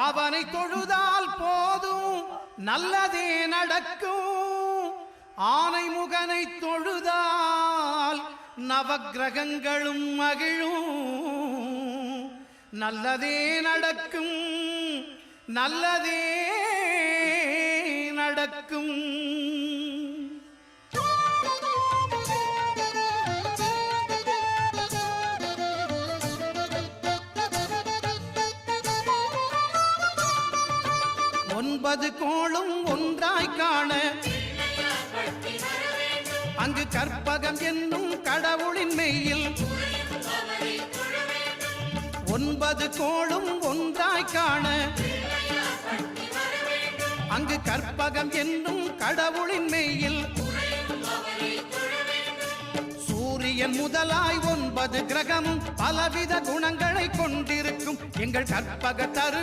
அவனை தொழுதால் போதும் நல்லதே நடக்கும். ஆனை முகனை தொழுதால் நவக்கிரகங்களும் மகிழும். நல்லதே நடக்கும், நல்லதே நடக்கும். ஒன்பது கோளும் ஒன்றாய் காண அங்கு கற்பகம் என்னும் கடவுளின் மெய்யில். ஒன்பது கோளும் ஒன்றாய் காண அங்கு கற்பகம் என்னும் கடவுளின் மெய்யில். சூரியன் முதலாய் 9 கிரகமும் பலவித குணங்களை கொண்டிருக்கும் எங்கள் கற்பக தரு